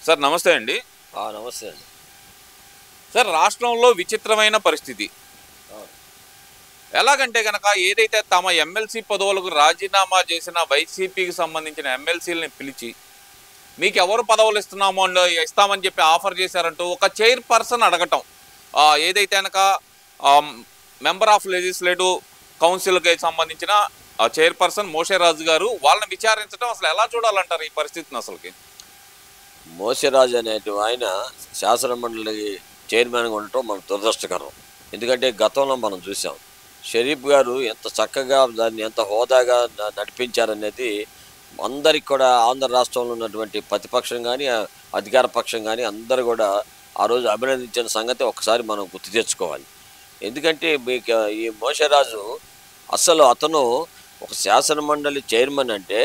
Sir నమస్తే అండి. నమస్తే అండి. సార్ రాష్ట్రంలో విచిత్రమైన పరిస్థితి. ఎలాగంటే గనక ఏదైతే తమ ఎమ్మెల్సీ పదవులకు రాజీనామా చేసిన వైసీపీకి సంబంధించిన ఎమ్మెల్సీలని పిలిచి మీకు ఎవరు పదవులు ఇస్తామని చెప్పి ఆఫర్ చేశారంటూ ఒక చైర్పర్సన్ అడగటం, ఏదైతే కనుక మెంబర్ ఆఫ్ లెజిస్లేటివ్ కౌన్సిల్కి సంబంధించిన చైర్పర్సన్ మోషేరాజు గారు వాళ్ళని విచారించడం అసలు ఎలా చూడాలంటారు ఈ పరిస్థితిని? అసలుకి మోషేరాజు అనేటువంటి ఆయన శాసనమండలి చైర్మన్గా ఉండటం మనకు దురదృష్టకరం. ఎందుకంటే గతంలో మనం చూసాం షరీఫ్ గారు ఎంత చక్కగా దాన్ని ఎంత హోదాగా నడిపించారనేది అందరికి కూడా ఆంధ్ర రాష్ట్రంలో ఉన్నటువంటి ప్రతిపక్షం కానీ అధికార పక్షం కానీ అందరూ కూడా ఆ రోజు అభినందించిన సంగతి ఒకసారి మనం గుర్తు తెచ్చుకోవాలి. ఎందుకంటే మీకు ఈ మోషేరాజు అసలు అతను ఒక శాసనమండలి చైర్మన్ అంటే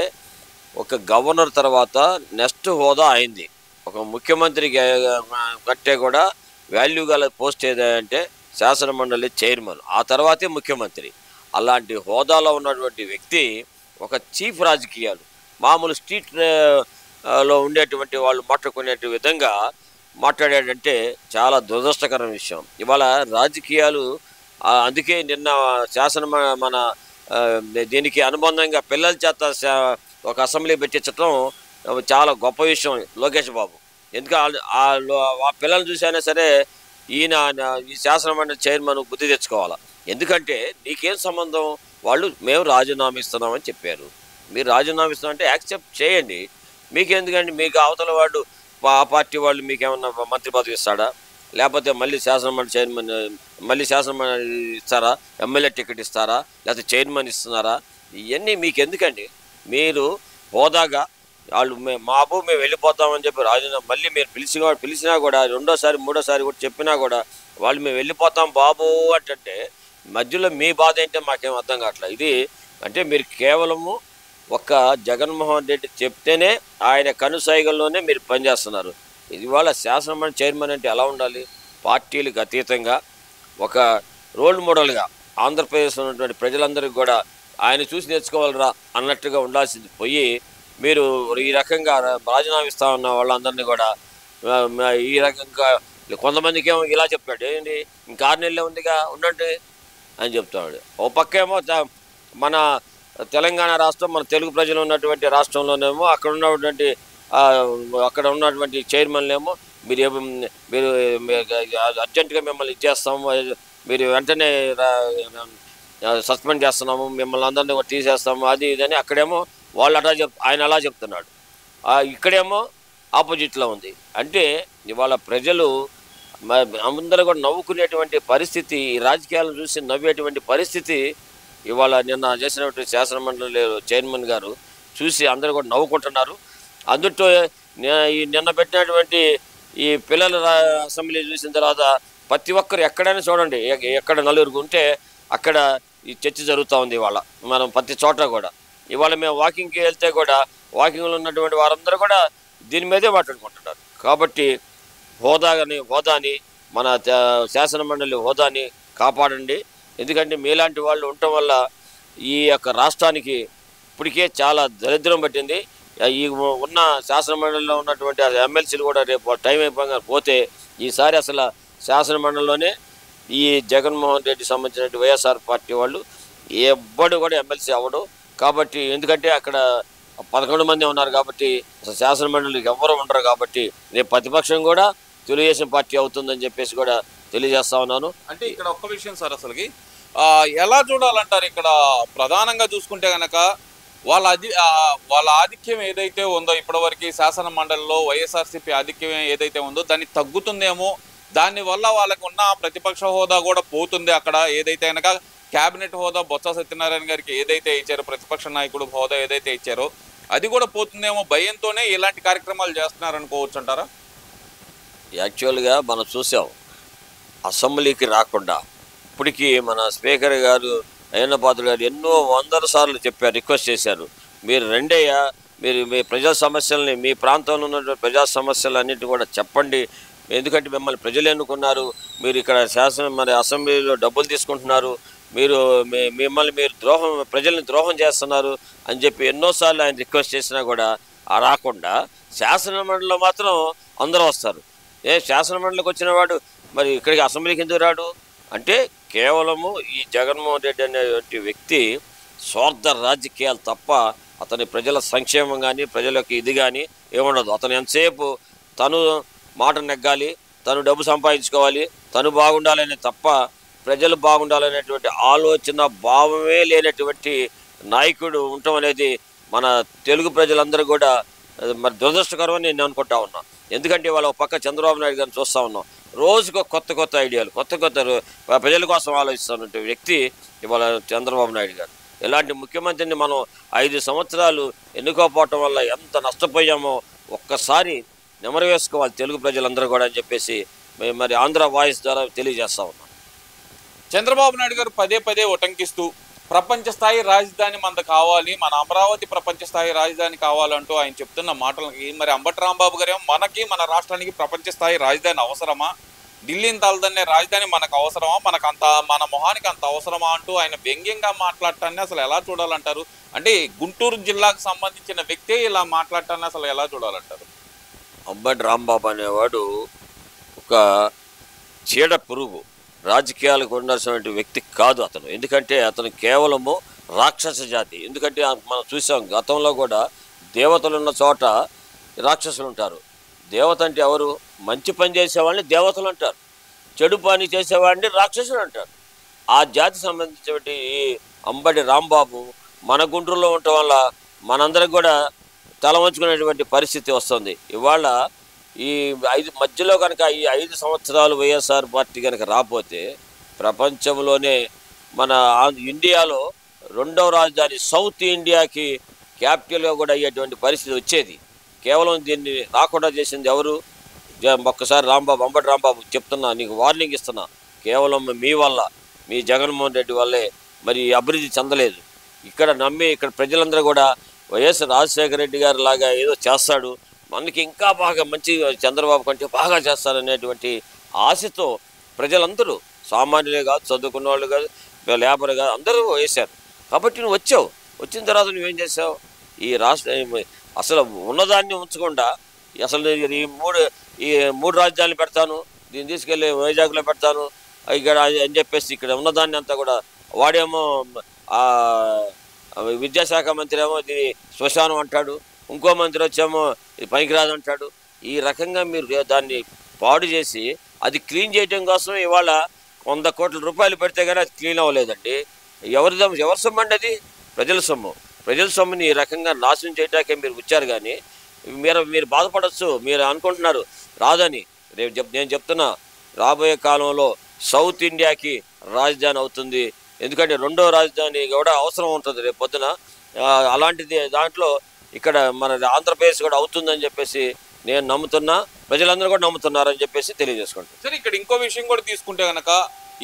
ఒక గవర్నర్ తర్వాత నెక్స్ట్ హోదా అయింది. ఒక ముఖ్యమంత్రి కంటే కూడా వాల్యూ గల పోస్ట్ ఏదంటే శాసనమండలి చైర్మన్, ఆ తర్వాతే ముఖ్యమంత్రి. అలాంటి హోదాలో ఉన్నటువంటి వ్యక్తి ఒక చీఫ్ రాజకీయాలు మామూలు స్ట్రీట్లో ఉండేటువంటి వాళ్ళు మాట్లాడుకునే విధంగా మాట్లాడాడంటే చాలా దురదృష్టకరం విషయం. ఇవాళ రాజకీయాలు అందుకే నిన్న మన దీనికి అనుబంధంగా పిల్లల చేత ఒక అసెంబ్లీ పెట్టించడం చాలా గొప్ప విషయం లోకేష్ బాబు. ఎందుకంటే ఆ పిల్లలు చూసైనా సరే ఈయన ఈ శాసనమండలి చైర్మన్ బుద్ధి తెచ్చుకోవాలా. ఎందుకంటే నీకేం సంబంధం, వాళ్ళు మేము రాజీనామా ఇస్తున్నామని చెప్పారు, మీరు రాజీనామా ఇస్తున్నామంటే యాక్సెప్ట్ చేయండి. మీకెందుకంటే మీకు అవతల వాళ్ళు ఆ పార్టీ వాళ్ళు మీకు ఏమన్నా మంత్రి పదవి ఇస్తాడా, లేకపోతే మళ్ళీ శాసనమండలి చైర్మన్ మళ్ళీ శాసనమండలి ఇస్తారా, ఎమ్మెల్యే టికెట్ ఇస్తారా, లేకపోతే చైర్మన్ ఇస్తున్నారా? ఇవన్నీ మీకు ఎందుకండి? మీరు హోదాగా వాళ్ళు మేము వెళ్ళిపోతామని చెప్పి రాజీనామా మళ్ళీ మీరు పిలిచినా కూడా రెండోసారి మూడోసారి కూడా చెప్పినా కూడా వాళ్ళు మేము వెళ్ళిపోతాం బాబు అంటే మధ్యలో మీ బాధ ఏంటో మాకేం అర్థం కావట్లేదు. ఇది అంటే మీరు కేవలము ఒక్క జగన్మోహన్ రెడ్డి చెప్తేనే ఆయన కనుసైగల్లోనే మీరు పనిచేస్తున్నారు. ఇది వాళ్ళ శాసనమండలి చైర్మన్ అంటే ఎలా ఉండాలి? పార్టీలకు అతీతంగా ఒక రోల్ మోడల్గా ఆంధ్రప్రదేశ్లో ఉన్నటువంటి ప్రజలందరికీ కూడా ఆయన చూసి నేర్చుకోవాలరా అన్నట్టుగా ఉండాల్సింది పోయి మీరు ఈ రకంగా రాజీనామా ఇస్తా ఉన్న వాళ్ళందరినీ కూడా ఈ రకంగా కొంతమందికి ఏమో ఇలా చెప్పాడు, ఏంటి ఇంకా 6 నెలలే ఉందిగా ఉండండి అని చెప్తాడు. ఓ పక్కేమో మన తెలంగాణ రాష్ట్రం మన తెలుగు ప్రజలు ఉన్నటువంటి రాష్ట్రంలోనేమో అక్కడ ఉన్నటువంటి చైర్మన్లేమో మీరు అర్జెంటుగా మిమ్మల్ని ఇచ్చేస్తాము, మీరు వెంటనే సస్పెండ్ చేస్తున్నాము, మిమ్మల్ని అందరినీ తీసేస్తాము, అది ఇదని అక్కడేమో వాళ్ళు ఆయన అలా చెప్తున్నాడు. ఇక్కడేమో ఆపోజిట్లో ఉంది. అంటే ఇవాళ ప్రజలు అందరూ కూడా నవ్వుకునేటువంటి పరిస్థితి, ఈ రాజకీయాలను చూసి నవ్వేటువంటి పరిస్థితి ఇవాళ నిన్న చేసినటువంటి శాసనమండలి చైర్మన్ గారు చూసి అందరూ కూడా నవ్వుకుంటున్నారు. అందులో నిన్న పెట్టినటువంటి ఈ పిల్లల అసెంబ్లీ చూసిన తర్వాత ప్రతి ఒక్కరు ఎక్కడైనా చూడండి, ఎక్కడ నలుగురు ఉంటే అక్కడ ఈ చర్చ జరుగుతూ ఉంది ఇవాళ మనం ప్రతి చోట కూడా. ఇవాళ మేము వాకింగ్కి వెళ్తే కూడా వాకింగ్లో ఉన్నటువంటి వారందరూ కూడా దీని మీదే మాట్లాడుకుంటున్నారు. కాబట్టి హోదాని మన శాసనమండలి హోదాని కాపాడండి. ఎందుకంటే మీలాంటి వాళ్ళు ఉండటం వల్ల ఈ యొక్క రాష్ట్రానికి ఇప్పటికే చాలా దరిద్రం పట్టింది. ఈ ఉన్న శాసనమండలిలో ఉన్నటువంటి ఎమ్మెల్సీలు కూడా రేపు టైం అయిపోగా పోతే ఈసారి అసలు శాసనమండలిలోనే ఈ జగన్మోహన్ రెడ్డి సంబంధించిన వైఎస్ఆర్ పార్టీ వాళ్ళు ఎవ్వడు కూడా ఎమ్మెల్సీ అవ్వడు. కాబట్టి ఎందుకంటే అక్కడ 11 మంది ఉన్నారు కాబట్టి అసలు శాసనమండలికి ఎవ్వరూ ఉండరు. కాబట్టి రేపు ప్రతిపక్షం కూడా తెలుగుదేశం పార్టీ అవుతుందని చెప్పేసి కూడా తెలియజేస్తా ఉన్నాను. అంటే ఇక్కడ ఒక్క విషయం సార్, అసలుకి ఎలా చూడాలంటారు? ఇక్కడ ప్రధానంగా చూసుకుంటే కనుక వాళ్ళ ఆధిక్యం ఏదైతే ఉందో ఇప్పటివరకు శాసన మండలిలో వైఎస్ఆర్సీపీ ఆధిక్యం ఏదైతే ఉందో దాన్ని తగ్గుతుందేమో, దానివల్ల వాళ్ళకు ఉన్న ప్రతిపక్ష హోదా కూడా పోతుంది. అక్కడ ఏదైతే కనుక క్యాబినెట్ హోదా బొత్స సత్యనారాయణ గారికి ఏదైతే ఇచ్చారో, ప్రతిపక్ష నాయకుడు హోదా ఏదైతే ఇచ్చారో అది కూడా పోతుందేమో భయంతోనే ఇలాంటి కార్యక్రమాలు చేస్తున్నారనుకోవచ్చు అంటారా? యాక్చువల్గా మనం చూసాం అసెంబ్లీకి రాకుండా ఇప్పటికీ మన స్పీకర్ గారు అయ్యన్నపాత్రుడు గారు ఎన్నో 100 సార్లు చెప్పారు, రిక్వెస్ట్ చేశారు, మీరు రెండయ్యా, మీరు మీ ప్రజా సమస్యల్ని, మీ ప్రాంతంలో ఉన్న ప్రజా సమస్యలు అన్నింటినీ కూడా చెప్పండి. ఎందుకంటే మిమ్మల్ని ప్రజలు ఎన్నుకున్నారు, మీరు ఇక్కడ అసెంబ్లీలో డబ్బులు తీసుకుంటున్నారు, మీరు ప్రజల్ని ద్రోహం చేస్తున్నారు అని చెప్పి ఎన్నోసార్లు ఆయన రిక్వెస్ట్ చేసినా కూడా రాకుండా శాసనమండలిలో మాత్రం అందరూ వస్తారు. శాసనమండలికి వచ్చిన వాడు మరి ఇక్కడికి అసెంబ్లీకి ఎందుకు రాడు అంటే కేవలము ఈ జగన్మోహన్ రెడ్డి అనేటువంటి వ్యక్తి స్వార్థ రాజకీయాలు తప్ప అతని ప్రజల సంక్షేమం కానీ ప్రజలకు ఇది కానీ ఏముండదు. అతను ఎంతసేపు తను మాట నెగ్గాలి, తను డబ్బు సంపాదించుకోవాలి, తను బాగుండాలనే తప్ప ప్రజలు బాగుండాలనేటువంటి ఆలోచన భావమే లేనటువంటి నాయకుడు ఉండటం అనేది మన తెలుగు ప్రజలందరూ కూడా మరి దురదృష్టకరం అని నేను అనుకుంటా ఉన్నా. ఎందుకంటే వాళ్ళ పక్క చంద్రబాబు నాయుడు గారిని చూస్తూ ఉన్నాం, రోజుకు కొత్త ఐడియాలు, కొత్త ప్రజల కోసం ఆలోచిస్తున్నటువంటి వ్యక్తి ఇవాళ చంద్రబాబు నాయుడు గారు. ఇలాంటి ముఖ్యమంత్రిని మనం 5 సంవత్సరాలు ఎన్నుకోకపోవటం వల్ల ఎంత నష్టపోయామో ఒక్కసారి నెమరు వేసుకోవాలి తెలుగు ప్రజలందరూ కూడా అని చెప్పేసి మరి ఆంధ్ర వాయిస్ ద్వారా తెలియజేస్తా ఉన్నాం. చంద్రబాబు నాయుడు గారు పదే ఉటంకిస్తూ ప్రపంచ స్థాయి రాజధాని మనకు కావాలి, మన అమరావతి ప్రపంచ స్థాయి రాజధాని కావాలంటూ ఆయన చెప్తున్న మాటలకి మరి అంబటి రాంబాబు గారేమో మనకి మన రాష్ట్రానికి ప్రపంచ స్థాయి రాజధాని అవసరమా, ఢిల్లీని తలదన్నే రాజధాని మనకు అవసరమా, మన మొహానికి అంత అవసరమా అంటూ ఆయన వ్యంగ్యంగా మాట్లాడటాన్ని అసలు ఎలా చూడాలంటారు? అంటే గుంటూరు జిల్లాకు సంబంధించిన వ్యక్తే ఇలా మాట్లాడటాన్ని అసలు ఎలా చూడాలంటారు? అంబటి రాంబాబు అనేవాడు ఒక చీడ పురుగు, రాజకీయాలకు ఉండాల్సిన వ్యక్తి కాదు అతను. ఎందుకంటే అతను కేవలము రాక్షస జాతి. ఎందుకంటే మనం చూసాం గతంలో కూడా దేవతలు ఉన్న చోట రాక్షసులు ఉంటారు. దేవత అంటే ఎవరు? మంచి పని చేసేవాడిని దేవతలు అంటారు, చెడు పని చేసేవాడిని రాక్షసులు అంటారు. ఆ జాతి సంబంధించినటువంటి అంబటి రాంబాబు మన గుంటూరులో ఉండటం వల్ల మనందరికి కూడా తల వంచుకునేటువంటి పరిస్థితి వస్తుంది. ఇవాళ ఈ మధ్యలో కనుక ఈ 5 సంవత్సరాలు వైఎస్ఆర్ పార్టీ కనుక రాకపోతే ప్రపంచంలోనే మన ఇండియాలో 2వ రాజధాని సౌత్ ఇండియాకి క్యాపిటల్గా కూడా అయ్యేటువంటి పరిస్థితి వచ్చేది. కేవలం దీన్ని రాకుండా చేసింది ఎవరు? ఒక్కసారి అంబటి రాంబాబు చెప్తున్నా, నీకు వార్నింగ్ ఇస్తున్నా, కేవలం మీ వల్ల, మీ జగన్మోహన్ రెడ్డి వల్లే మరి అభివృద్ధి చెందలేదు. ఇక్కడ ప్రజలందరూ కూడా వైఎస్ రాజశేఖర రెడ్డి గారు లాగా ఏదో చేస్తాడు, మనకి ఇంకా బాగా మంచి చంద్రబాబు కంటే బాగా చేస్తారనేటువంటి ఆశతో ప్రజలందరూ సామాన్యులే కాదు, చదువుకున్న వాళ్ళు కాదు, లేబర్ కాదు, అందరూ వేశారు. కాబట్టి నువ్వు వచ్చావు. వచ్చిన తర్వాత నువ్వేం చేసావు? ఈ అసలు ఉన్నదాన్ని ఉంచకుండా అసలు ఈ మూడు రాజధానులు పెడతాను, దీన్ని తీసుకెళ్ళి వైజాగ్లో పెడతాను ఇక్కడ అని చెప్పేసి ఇక్కడ ఉన్నదాన్ని అంతా కూడా వాడేమో విద్యాశాఖ మంత్రి ఏమో దీన్ని శ్మశానం అంటాడు, ఇంకో మంత్రి వచ్చేమో ఇది పనికిరాదు అంటాడు. ఈ రకంగా మీరు దాన్ని పాడు చేసి అది క్లీన్ చేయడం కోసం ఇవాళ 100 కోట్ల రూపాయలు పెడితే కానీ అది క్లీన్ అవ్వలేదండి. ఎవరి సొమ్ము అండి అది? ప్రజల సొమ్ము. ప్రజల సొమ్ముని ఈ రకంగా నాశనం చేయడానికే మీరు వచ్చారు. కానీ మీరు బాధపడవచ్చు, మీరు అనుకుంటున్నారు రాదని. నేను చెప్తున్నా, రాబోయే కాలంలో సౌత్ ఇండియాకి రాజధాని అవుతుంది. ఎందుకంటే 2వ రాజధాని కూడా అవసరం ఉంటుంది రేపు పొద్దున. అలాంటిది దాంట్లో ఇక్కడ మన ఆంధ్రప్రదేశ్ కూడా అవుతుందని చెప్పేసి నేను నమ్ముతున్నా, ప్రజలందరూ కూడా నమ్ముతున్నారని చెప్పేసి తెలియజేసుకుంటాను. సరే, ఇక్కడ ఇంకో విషయం కూడా తీసుకుంటే కనుక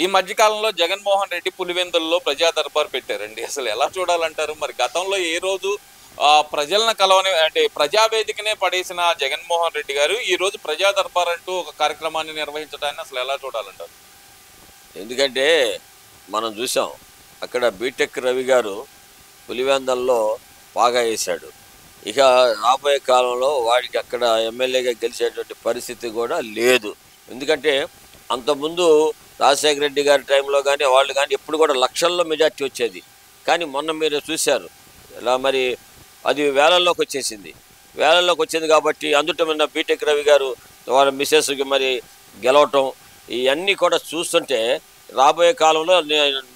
ఈ మధ్యకాలంలో జగన్మోహన్ రెడ్డి పులివెందుల్లో ప్రజా దర్బార్ పెట్టారండి. అసలు ఎలా చూడాలంటారు? మరి గతంలో ఏ రోజు ప్రజలను కలవని అంటే ప్రజావేదికనే పడేసిన జగన్మోహన్ రెడ్డి గారు ఈ రోజు ప్రజా దర్బార్ అంటూ ఒక కార్యక్రమాన్ని నిర్వహించడాన్ని అసలు ఎలా చూడాలంటారు? ఎందుకంటే మనం చూసాం అక్కడ బీటెక్ రవి గారు పులివెందుల్లో బాగా వేశాడు. ఇక రాబోయే కాలంలో వాడికి అక్కడ ఎమ్మెల్యేగా గెలిచేటువంటి పరిస్థితి కూడా లేదు. ఎందుకంటే అంతకుముందు రాజశేఖర రెడ్డి గారి టైంలో కానీ వాళ్ళు కానీ ఎప్పుడు కూడా లక్షల్లో మెజార్టీ వచ్చేది. కానీ మొన్న మీరు చూశారు ఇలా మరి అది వేలల్లోకి వచ్చేసింది. వేలల్లోకి వచ్చింది కాబట్టి అందుట మీద బీటెక్ రవి గారు వాళ్ళ మిస్సెస్కి మరి గెలవటం ఇవన్నీ కూడా చూస్తుంటే రాబోయే కాలంలో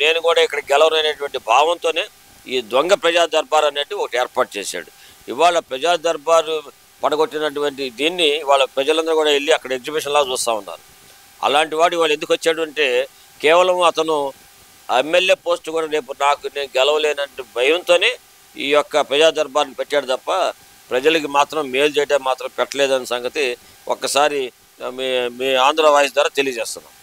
నేను కూడా ఇక్కడ గెలవననేటువంటి భావంతోనే ఈ దొంగ ప్రజా దర్బార్ అనేది ఒకటి ఏర్పాటు చేశాడు. ఇవాళ ప్రజా దర్బారు పడగొట్టినటువంటి దీన్ని వాళ్ళ ప్రజలందరూ కూడా వెళ్ళి అక్కడ ఎగ్జిబిషన్ లాగా చూస్తూ ఉన్నారు. అలాంటి వాడు ఇవాళ ఎందుకు వచ్చాడు అంటే కేవలం అతను ఎమ్మెల్యే పోస్ట్ కూడా రేపు నేను గెలవలేనంటే భయంతోనే ఈ యొక్క ప్రజా దర్బార్ని పెట్టాడు తప్ప ప్రజలకి మాత్రం మేలు చేయడం మాత్రం పెట్టలేదనే సంగతి ఒక్కసారి మీ ఆంధ్ర వాయిస్ ద్వారా తెలియజేస్తున్నాం.